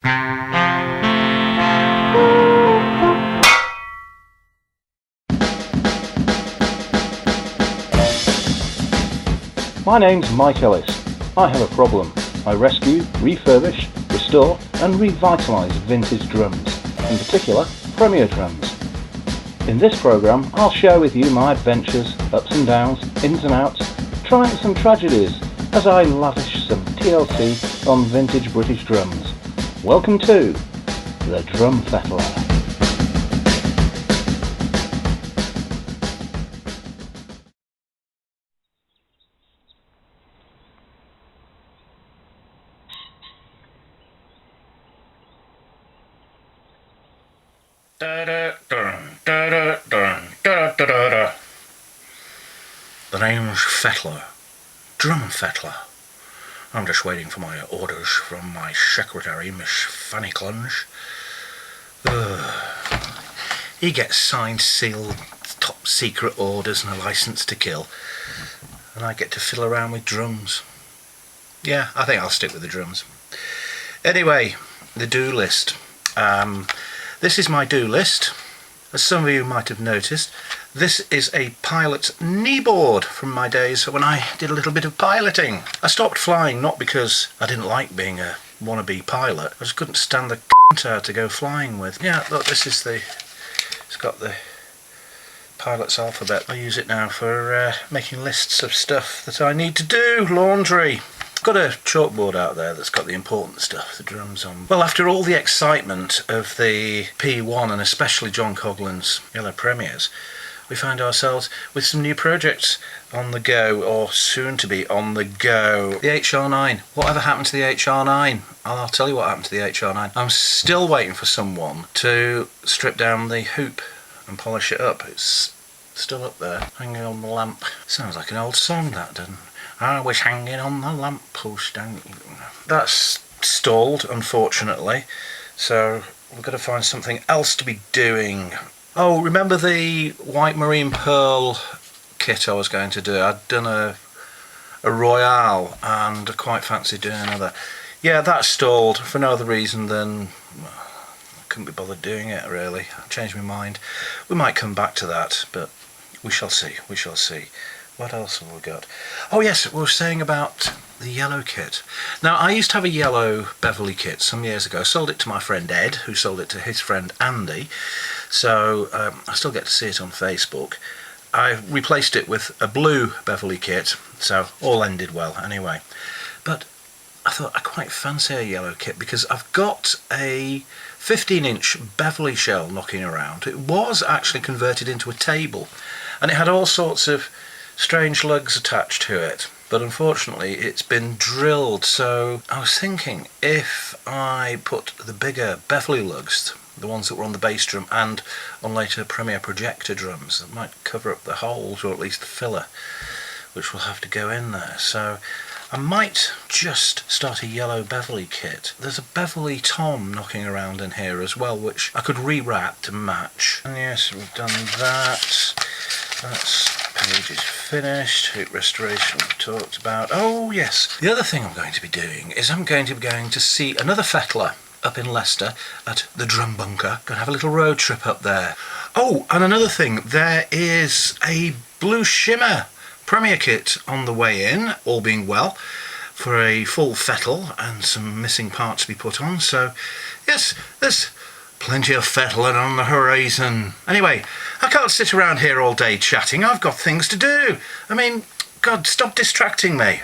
My name's Mike Ellis. I have a problem. I rescue, refurbish, restore and revitalise vintage drums, in particular Premier drums. In this programme I'll share with you my adventures, ups and downs, ins and outs, triumphs and tragedies as I lavish some TLC on vintage British drums. Welcome to the Drum Fettler. The name's Fettler, Drum Fettler. I'm just waiting for my orders from my secretary, Miss Fanny Clunge. He gets signed, sealed, top secret orders and a licence to kill, and I get to fiddle around with drums. Yeah, I think I'll stick with the drums. Anyway, the do list. This is my do list. As some of you might have noticed, this is a pilot's kneeboard from my days when I did a little bit of piloting. I stopped flying not because I didn't like being a wannabe pilot, I just couldn't stand the out to go flying with. Yeah, look, this is it's got the pilot's alphabet. I use it now for making lists of stuff that I need to do. Laundry. I've got a chalkboard out there that's got the important stuff, the drums on. Well, after all the excitement of the P1 and especially John Coughlin's Yellow Premiers, we find ourselves with some new projects on the go, or soon to be on the go. The HR9. Whatever happened to the HR9? I'll tell you what happened to the HR9. I'm still waiting for someone to strip down the hoop and polish it up. It's still up there, hanging on the lamp. Sounds like an old song, that, doesn't? I was hanging on the lamppost. That's stalled, unfortunately, so we've got to find something else to be doing. Oh, remember the white marine pearl kit I was going to do? I'd done a Royale and I quite fancied doing another. Yeah, that stalled for no other reason than I couldn't be bothered doing it, really. I changed my mind. We might come back to that, but we shall see, we shall see. What else have we got? Oh yes, we were saying about the yellow kit. Now, I used to have a yellow Beverley kit some years ago. I sold it to my friend Ed, who sold it to his friend Andy. So I still get to see it on Facebook. I replaced it with a blue Beverley kit, so all ended well anyway. But I thought I quite fancy a yellow kit because I've got a 15-inch Beverley shell knocking around. It was actually converted into a table, and it had all sorts of strange lugs attached to it, but unfortunately it's been drilled. So I was thinking, if I put the bigger Beverley lugs, the ones that were on the bass drum and on later Premier projector drums, that might cover up the holes, or at least the filler, which will have to go in there. So I might just start a yellow Beverley kit. There's a Beverley tom knocking around in here as well, which I could rewrap to match. And yes, we've done that. That's page is finished. Hoop restoration we've talked about. Oh yes, the other thing I'm going to be doing is I'm going to see another Fettler up in Leicester at the Drum Bunker. Going to have a little road trip up there. Oh, and another thing, there is a Blue Shimmer Premier kit on the way in, all being well, for a full fettle and some missing parts to be put on. So yes, there's plenty of fettling on the horizon. Anyway, I can't sit around here all day chatting. I've got things to do. I mean, God, stop distracting me.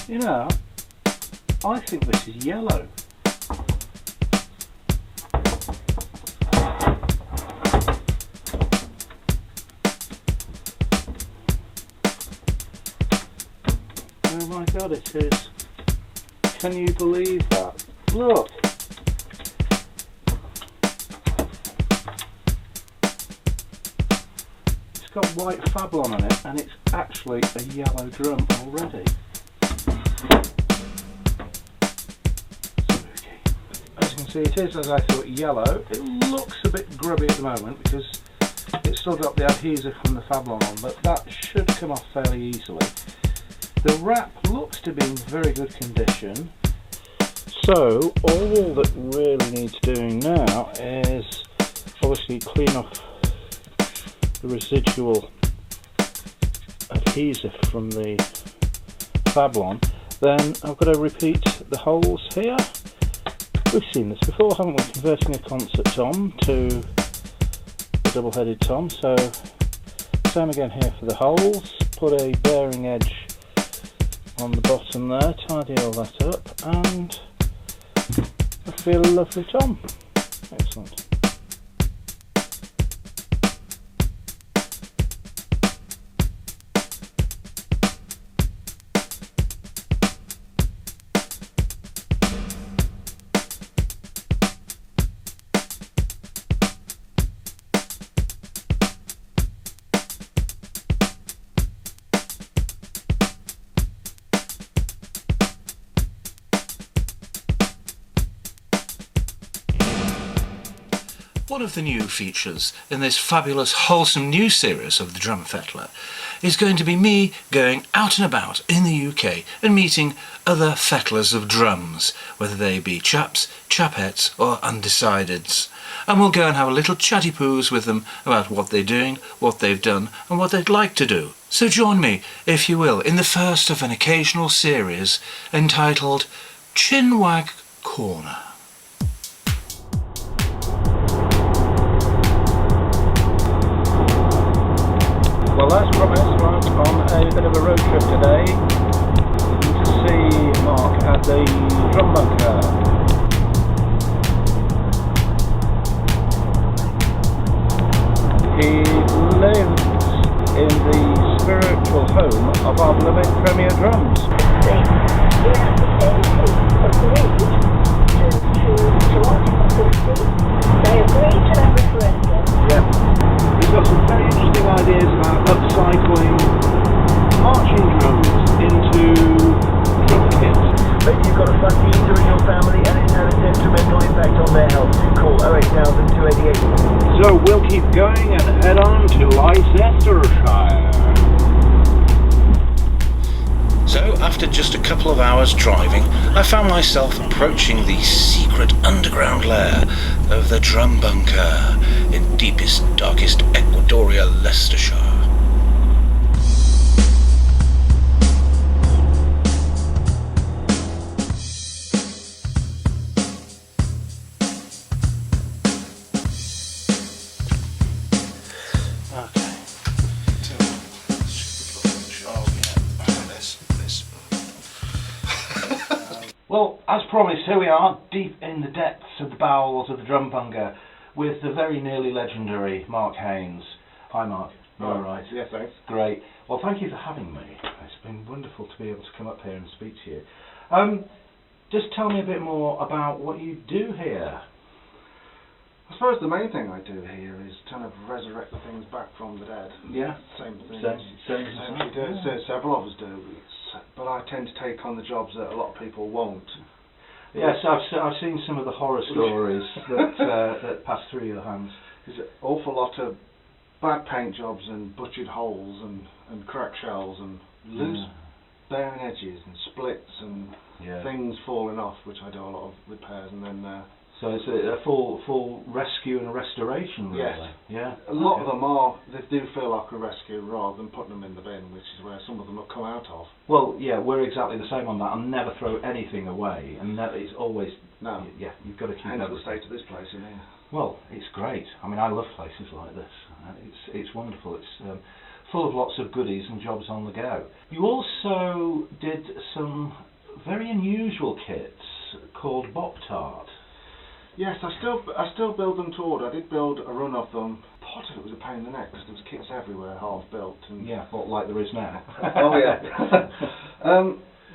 You know, I think this is yellow. Oh my God, it is. Can you believe that? Look, got white fablon on it, and it's actually a yellow drum already. Spooky. As you can see, it is, as I thought, yellow. It looks a bit grubby at the moment because it's still got the adhesive from the fablon on, but that should come off fairly easily. The wrap looks to be in very good condition. So all that really needs doing now is obviously clean off the residual adhesive from the fablon. Then I've got to repeat the holes here. We've seen this before, haven't we? Converting a concert tom to a double-headed tom. So same again here for the holes. Put a bearing edge on the bottom there, tidy all that up, and I feel a lovely tom. Excellent. One of the new features in this fabulous wholesome new series of the Drum Fettler is going to be me going out and about in the UK and meeting other fettlers of drums, whether they be chaps, chapettes or undecideds. And we'll go and have a little chatty poos with them about what they're doing, what they've done and what they'd like to do. So join me, if you will, in the first of an occasional series entitled Chinwag Corner. Well, as promised, Mark, on a bit of a road trip today, to see Mark at the drum bunker. He lives in the spiritual home of our beloved Premier Drums. They agreed to that referendum. Yeah. He's got some very interesting ideas about upcycling marching drums into drum kits. Maybe you've got a funky user in your family and it's had a detrimental impact on their health. Call 08000 288. So we'll keep going and head on to Leicestershire. So, after just a couple of hours driving, I found myself approaching the secret underground lair of the drum bunker in deepest, darkest Equatorial Leicestershire. Well, as promised, here we are, deep in the depths of the bowels of the drum bunker, with the very nearly legendary Mark Haynes. Hi, Mark. You all right? Yes, thanks. Great. Well, thank you for having me. It's been wonderful to be able to come up here and speak to you. Just tell me a bit more about what you do here. I suppose the main thing I do here is kind of resurrect the things back from the dead. Yeah. Same thing. Same we do. Several of us do. But I tend to take on the jobs that a lot of people won't. Yes, I've seen some of the horror stories that pass through your hands. There's an awful lot of bad paint jobs and butchered holes and cracked shells and loose bearing edges and splits and things falling off, which I do a lot of repairs, and then so it's a full rescue and restoration, really. Yes. Yeah. A lot of them are. They do feel like a rescue rather than putting them in the bin, which is where some of them have come out of. Well, yeah, we're exactly the same on that. I'll never throw anything away, and it's always you've got to keep. Hence the state of this place, I mean. Well, it's great. I mean, I love places like this. It's wonderful. It's full of lots of goodies and jobs on the go. You also did some very unusual kits called Bop Tart. Yes, I still build them to order. I did build a run of them. Part of it was a pain in the neck because there was kits everywhere, half built. And what, like there is now? Oh yeah.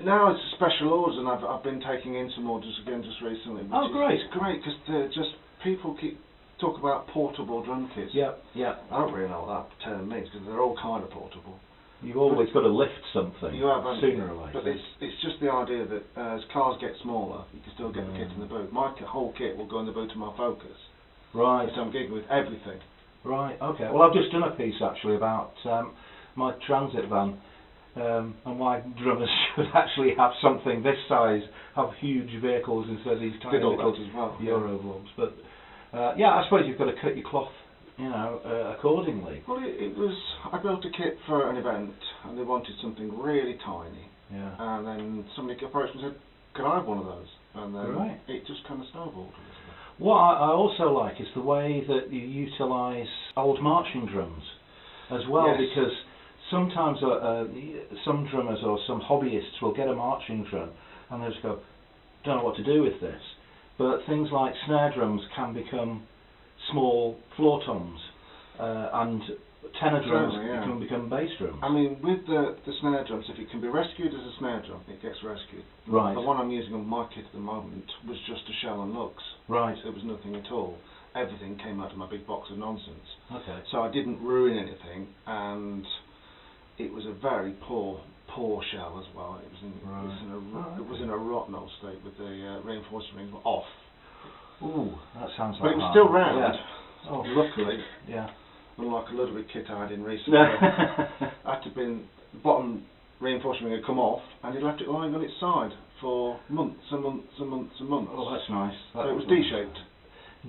Now it's special orders, and I've been taking in some orders again just recently. Oh, great! It's great because they're just people keep talk about portable drum kits. Yeah. I don't really know what that term means because they're all kind of portable. You've always got to lift something You have, sooner or later. but it's just the idea that as cars get smaller, you can still get the kit in the boot. My whole kit will go in the boot of my Focus. Right. So I'm gigging with everything. Right. Okay. Well, I've just done a piece actually about my transit van. And why drummers should actually have something this size, have huge vehicles instead of these tiny Did all little that as well. Euro blobs. But yeah, I suppose you've got to cut your cloth, accordingly. Well, it was. I built a kit for an event, and they wanted something really tiny. Yeah. And then somebody approached me and said, "Could I have one of those?" And then Right. it just kind of snowballed a little bit. What I also like is the way that you utilise old marching drums as well, Yes. because sometimes some drummers or some hobbyists will get a marching drum and they just go, don't know what to do with this. But things like snare drums can become small floor toms, and tenor drums Certainly, yeah. can become bass drums. I mean, with the snare drums, if it can be rescued as a snare drum, it gets rescued. Right. The one I'm using on my kit at the moment was just a shell and looks. Right. There was nothing at all. Everything came out of my big box of nonsense. Okay. So I didn't ruin anything, and it was a very poor shell as well. It was in a rotten old state with the reinforcing rings off. Ooh, that sounds But like it was hard. still round. Yeah. Oh, Luckily, yeah. unlike a Ludwig kit I had in recently, had to been the bottom reinforcing ring had come off, and he left it lying on its side for months and months and months and months. Oh, that's nice. So it was D-shaped.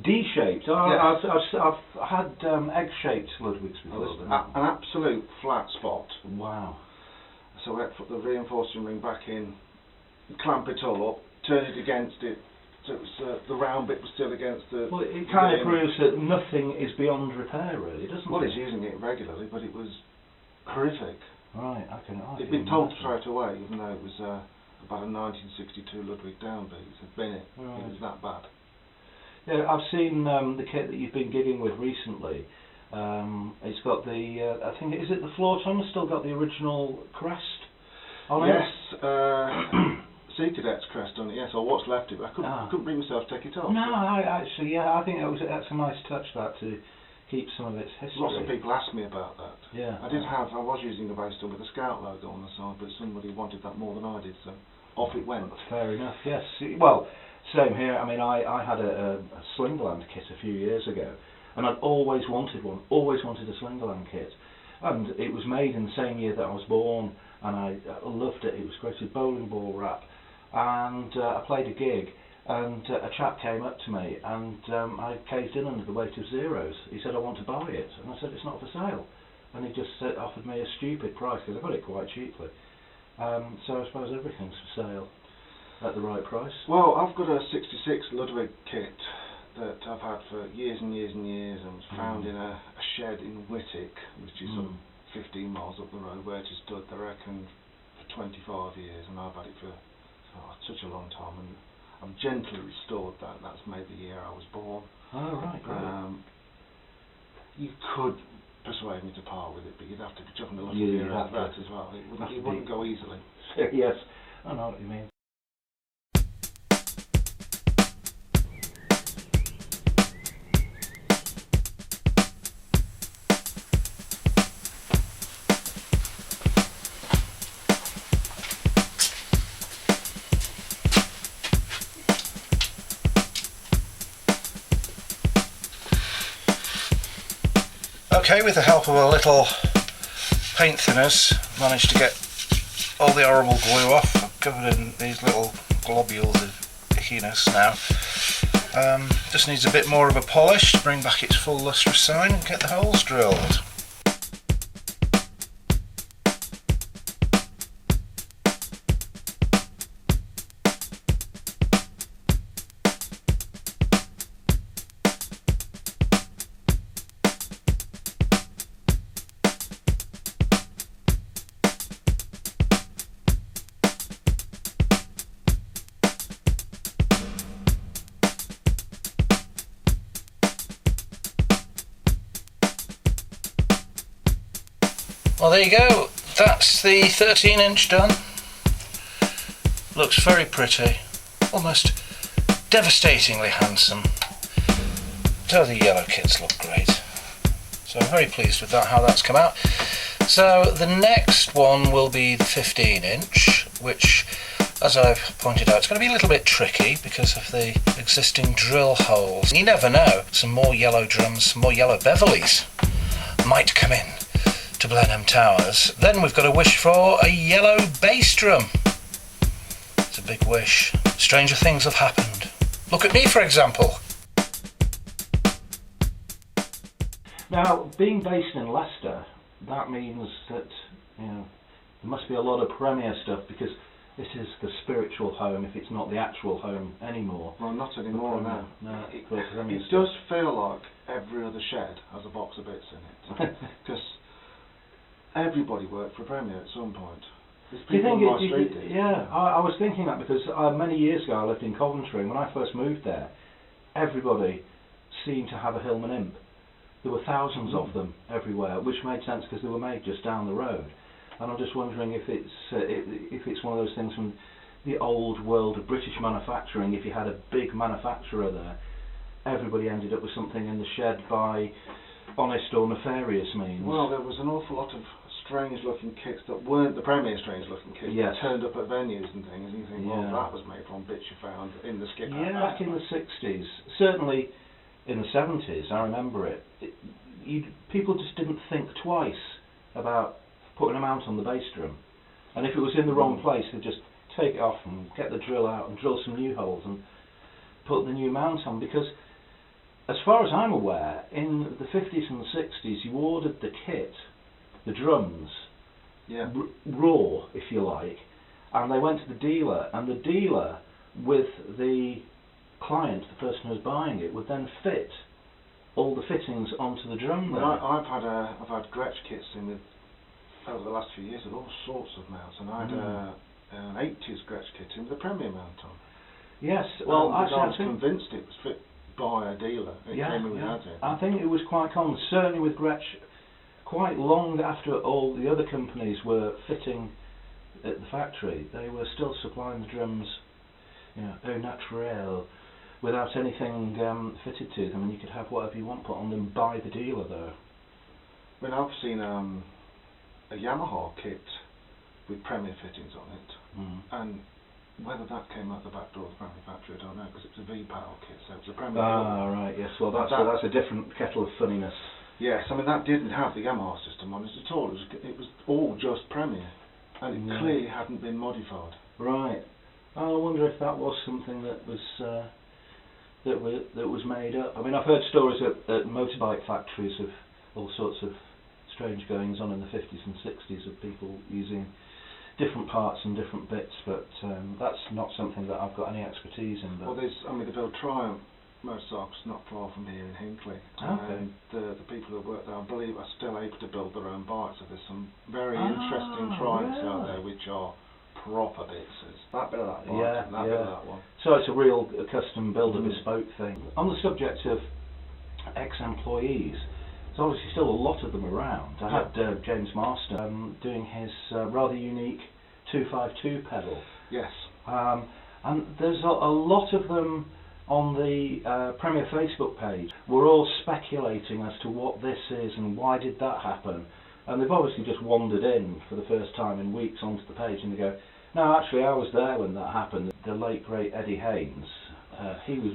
D-shaped. Oh, Yes. I've had egg-shaped Ludwigs It before. was an absolute flat spot. Wow. So we had to put the reinforcing ring back in, clamp it all up, turn it against it, so it was, the round bit was still against the... Well, it kind of proves that nothing is beyond repair, really, doesn't Well, it? he's using it regularly, but it was horrific. Right, I can He'd been told straight away, even though it was about a 1962 Ludwig downbeat. He said, "Bin it. Right. It was that bad." Yeah, I've seen the kit that you've been gigging with recently. It's got the, I think, is it the floor tom? Still got the original crest on it? Yes, Sea Cadet's crest on it, yes, or what's left of it. I couldn't bring myself to take it off. No, I think that's a nice touch, that, to keep some of its history. Lots of people asked me about that. Yeah. I was using a bass drum with a Scout logo on the side, but somebody wanted that more than I did, so off it went. Fair enough, yes. Well, same here. I mean, I had a Slingland kit a few years ago, and I'd always wanted one, always wanted a Slingland kit. And it was made in the same year that I was born, and I loved it. It was great with bowling ball wrap. And I played a gig, and a chap came up to me, and I caved in under the weight of zeros. He said, "I want to buy it," and I said, "It's not for sale." And he just offered me a stupid price, because I got it quite cheaply. So I suppose everything's for sale at the right price. Well, I've got a 66 Ludwig kit that I've had for years and years and years, and was found in a shed in Whittick, which is some 15 miles up the road, where it has stood, I reckon, for 25 years, and I've had it for such a long time, and I've gently restored that. That's made the year I was born. Oh, right, great. You could persuade me to part with it, but you'd have to be chucking a lot of You'd beer have out of to. that as well. It wouldn't go easily. Yes, I know what you mean. Okay, with the help of a little paint thinners, managed to get all the horrible glue off. I'm covered in these little globules of ickiness now. Just needs a bit more of a polish to bring back its full lustrous shine and get the holes drilled. Well, there you go, that's the 13-inch done. Looks very pretty, almost devastatingly handsome. So the yellow kits look great. So I'm very pleased with that, how that's come out. So the next one will be the 15-inch, which, as I've pointed out, it's going to be a little bit tricky because of the existing drill holes. You never know, some more yellow drums, some more yellow Beverleys might come in to Blenheim Towers. Then we've got to wish for a yellow bass drum. It's a big wish. Stranger things have happened. Look at me, for example. Now, being based in Leicester, that means that, you know, there must be a lot of Premier stuff, because this is the spiritual home if it's not the actual home anymore. Well, not anymore now. No, It does feel like every other shed has a box of bits in it. Because everybody worked for Premier at some point. There's people on my street did. Yeah, I was thinking that because many years ago I lived in Coventry, and when I first moved there, everybody seemed to have a Hillman imp. There were thousands of them everywhere, which made sense because they were made just down the road. And I'm just wondering if it's one of those things from the old world of British manufacturing. If you had a big manufacturer there, everybody ended up with something in the shed by honest or nefarious means. Well, there was an awful lot of strange-looking kits that weren't the Premier strange-looking kits. Yes. That turned up at venues and things, and you think, well, that was made from bits you found in the skip. Yeah, back in the 60s, certainly in the 70s, I remember it. People just didn't think twice about putting a mount on the bass drum, and if it was in the wrong place, they'd just take it off and get the drill out and drill some new holes and put the new mount on. Because as far as I'm aware, in the 50s and the 60s, you ordered the kit, the drums, raw, if you like, and they went to the dealer, and the dealer, with the client, the person who's buying it, would then fit all the fittings onto the drum. But I've had Gretsch kits in with, over the last few years, with all sorts of mounts, and I had an 80s Gretsch kit in with a Premier mount on. Yes, well, I actually, was convinced it was fit by a dealer. It came in without it. I think it was quite common, certainly with Gretsch, quite long after all the other companies were fitting at the factory. They were still supplying the drums, you know, au naturel, without anything fitted to them, and you could have whatever you want put on them by the dealer, though. I mean, I've seen a Yamaha kit with Premier fittings on it, and whether that came out the back door of the manufacturer, I don't know, because it was a V-Power kit, so it was a Premier. Right, yes. Well, that's a different kettle of funniness. Yes, I mean that didn't have the Yamaha system on it at all. It was all just Premier, and it clearly hadn't been modified. Right. I wonder if that was something that was that was made up. I mean, I've heard stories at motorbike factories of all sorts of strange goings on in the 50s and 60s of people using different parts and different bits, but that's not something that I've got any expertise in. But well, they build Triumph motorcycles not far from here in Hinckley, and the people who work there, I believe, are still able to build their own bikes. So there's some very interesting Triumphs out there which are proper bits. It's that bit of that bike, and that bit of that one. So it's a real custom build, a bespoke thing. On the subject of ex-employees, there's obviously still a lot of them around. I had James Marston doing his rather unique 252 pedal. Yes. And there's a lot of them on the Premier Facebook page. We're all speculating as to what this is and why did that happen. And they've obviously just wandered in for the first time in weeks onto the page, and they go, no, actually I was there when that happened. The late great Eddie Haynes, he was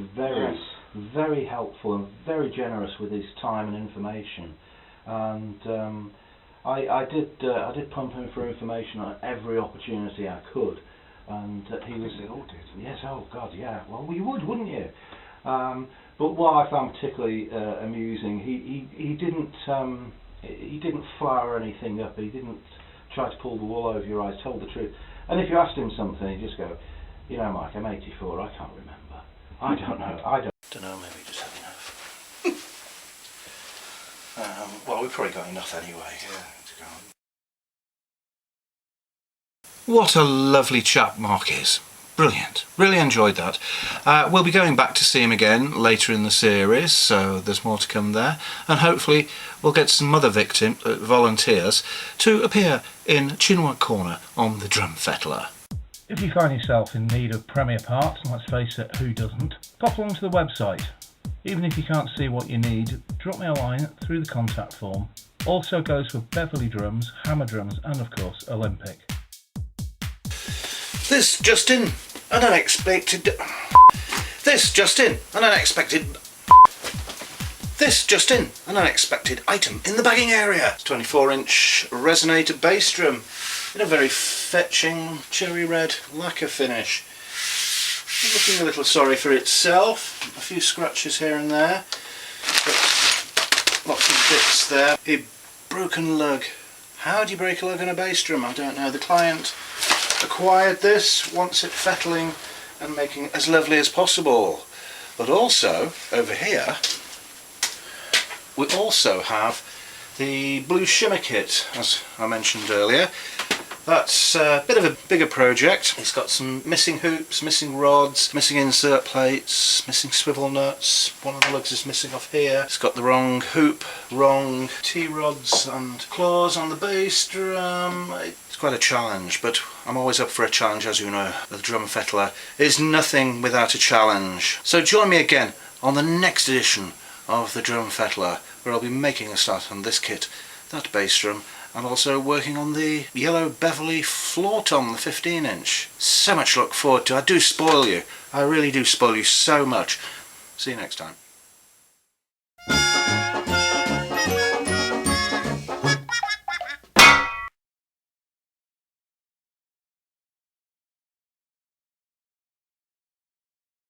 very helpful and very generous with his time and information. And I did pump him for information on every opportunity I could. And he was. They all did. Yes, oh God, yeah. Well, you would, wouldn't you? But what I found particularly amusing, he didn't flower anything up. He didn't try to pull the wool over your eyes. Told the truth. And if you asked him something, he'd just go, you know, Mike, I'm 84. I can't remember. I don't know. Don't know. Maybe just had enough. Well, we've probably got enough anyway. To go on. What a lovely chap Mark is. Brilliant. Really enjoyed that. We'll be going back to see him again later in the series, so there's more to come there. And hopefully we'll get some other volunteers to appear in Chinwag Corner on the Drum Fettler. If you find yourself in need of Premier parts, and let's face it, who doesn't, pop along to the website Even if you can't see what you need, drop me a line through the contact form. Also goes for Beverley drums, hammer drums and of course Olympic. This just in, an unexpected item in the bagging area. 24-inch resonator bass drum in a very fetching cherry red lacquer finish. Looking a little sorry for itself, a few scratches here and there, but lots of bits there. A broken lug. How do you break a lug on a bass drum? I don't know. The client acquired this, wants it fettling and making it as lovely as possible. But also, over here, we also have the blue shimmer kit, as I mentioned earlier. That's a bit of a bigger project. It's got some missing hoops, missing rods, missing insert plates, missing swivel nuts. One of the lugs is missing off here. It's got the wrong hoop, wrong T-rods and claws on the bass drum. It's quite a challenge, but I'm always up for a challenge, as you know. The Drum Fettler is nothing without a challenge. So join me again on the next edition of the Drum Fettler, where I'll be making a start on this kit, that bass drum, and also working on the yellow Beverley floor tom, the 15-inch. So much to look forward to. I do spoil you. I really do spoil you so much. See you next time.